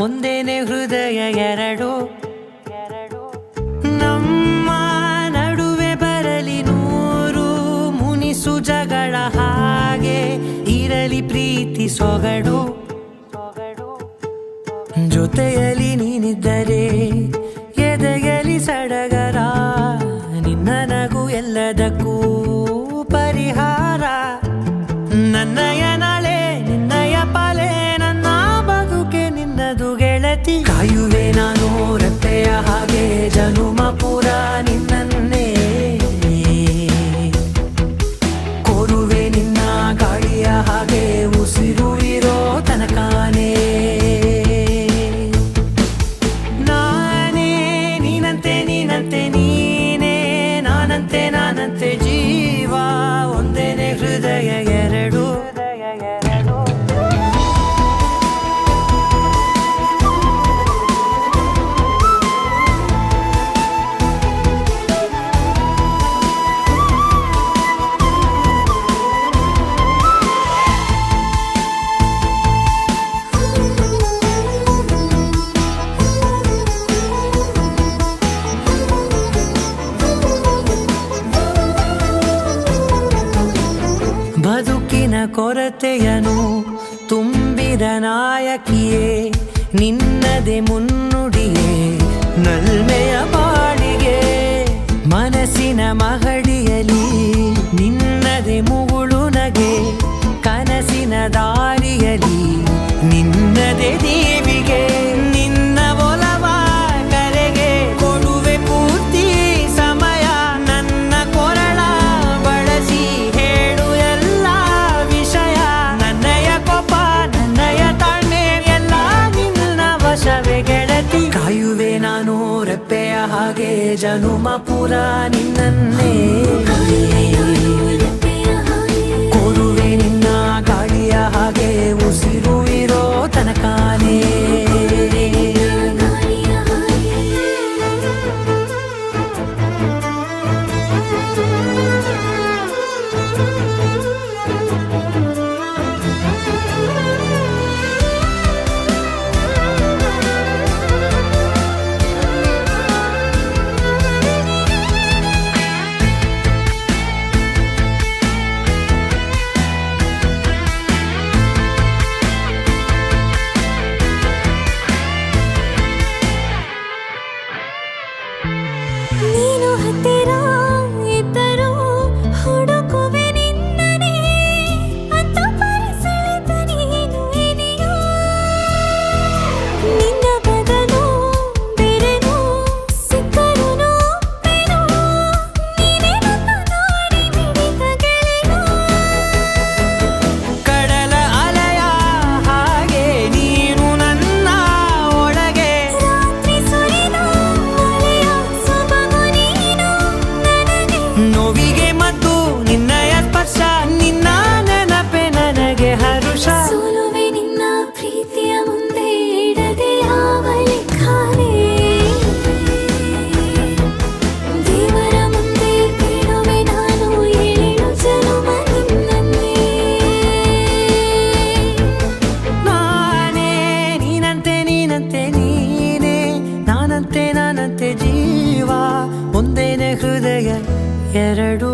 ಒಂದೇನೆ ಹೃದಯ ಎರಡು. ನಮ್ಮ ನಡುವೆ ಬರಲಿ ನೂರು ಮುನಿಸು ಜಗಳ, ಹಾಗೆ ಇರಲಿ ಪ್ರೀತಿ ಸೊಗಡು. ಜೊತೆಯಲ್ಲಿ ನೀನಿದ್ದರೆ ಎದೆಯಲಿ ಸಡಗರ, ನಿನ್ನ ನಗು ಎಲ್ಲದಕ್ಕೂ ಪರಿಹಾರ. ನನ್ನಯ ನಾಳೆ ನಿನ್ನಯ ಪಾಲೆ, ನನ್ನ ಬದುಕೆ ನಿನ್ನದು ಗೆಳತಿ. ಕಾಯುವೆ ನಾನು ರೆಪ್ಪೆಯ ಹಾಗೆ ಜನುಮ ಪುರ ನಿನ್ನನ್ನೇ, ಕೋರುವೆ ನಿನ್ನ ಗಾಳಿಯ ಹಾಗೆ ಉಸಿರು ಇರೋ ತನಕಾನೇ. ನೀನಂತೆ ನೀನೇ, ನಾನಂತೆ ಜೀವ, ಒಂದೇನೆ ಹೃದಯ ಎರಡು. ಬದುಕಿನ ಕೊರತೆಯನು ತುಂಬಿದ ನಾಯಕಿಯೇ, ನಿನ್ನದೆ ಮುನ್ನುಡಿಯೇ ನಲ್ಮೆಯ ಬಾಳಿಗೆ. ಮನಸ್ಸಿನ ಮಹಡಿಯಲಿ ನಿನ್ನದೆ ಮುಗುಳು ನಗೆ, ಕನಸಿನ ದಾರಿಯಲಿ ನಿನ್ನದೆ ದೇವಿಗೆ. ನಿನ್ನ ಒಲವ ಕರೆಗೆ ಕೊಡುವೆ ಪೂರ್ತಿ ಸಮಯ, ನನ್ನ ಕೊರಳ ಬಳಸಿ ಹೇಳು ಎಲ್ಲ ವಿಷಯ. ನನ್ನಯ ಕೋಪ ನನ್ನಯ ತಾಳ್ಮೆ ಎಲ್ಲ ನಿನ್ನ ವಶವೇ ಗೆಳತಿ. ಕಾಯುವೆ ನಾನು ರೆಪ್ಪೆಯ ಹಾಗೆ ಜನುಮ ಪುರ ನಿನ್ನನ್ನೇ, ಕೋರುವೆ ನಿನ್ನ ಗಾಳಿಯ ಹಾಗೆ ಉಸಿರು ಇರೋ ತನಕಾನೇ. ನೀನು ಹತ್ತಿರ ಇದ್ದರೂ ಹುಡುಕುವೆ ನಿನ್ನನೇ, ಅಂತ ಪರಿಸೆಳೆದ ನೀನು ಇದೆಯೋ. ನಿನ್ನ ಬದಲು ಬೇರೆನೋ ಸಿಕ್ಕರೂ ಬೇನೋ, ನೀನೇ ನನ್ನ ನಾಡಿ ಮಿಡಿದ ಗೆಳೆಯೋ. ಕಡಲ ಅಲೆಯ ಹಾಗೆ ನೀನು ನನ್ನ ಒಳಗೆ, ರಾತ್ರಿ ಸುರಿದ ಮಳೆಯ ಸೊಬಗು ನೀನು ನನಗೆ. ನೋವಿಗೆ ಮದ್ದು ನಿನ್ನಯ ಸ್ಪರ್ಶ, ನಿನ್ನ ನೆನಪೆ ನನಗೆ ಹರುಷ. ಸೋಲುವೆ ನಿನ್ನ ಪ್ರೀತಿಯ ಮುಂದೆ ಇಡದೆ ಯಾವ ಲೆಕ್ಕನೇ, ದೇವರ ಮುಂದೆ ಬೇಡುವೆ ನಾನು ಏಳು ಜನುಮ ನಿನ್ನನ್ನೇ. ನಾನೇ ನೀನಂತೆ ನೀನೇ, ನಾನಂತೆ ಜೀವ, ಒಂದೇನೆ ಹೃದಯ ಎರಡು.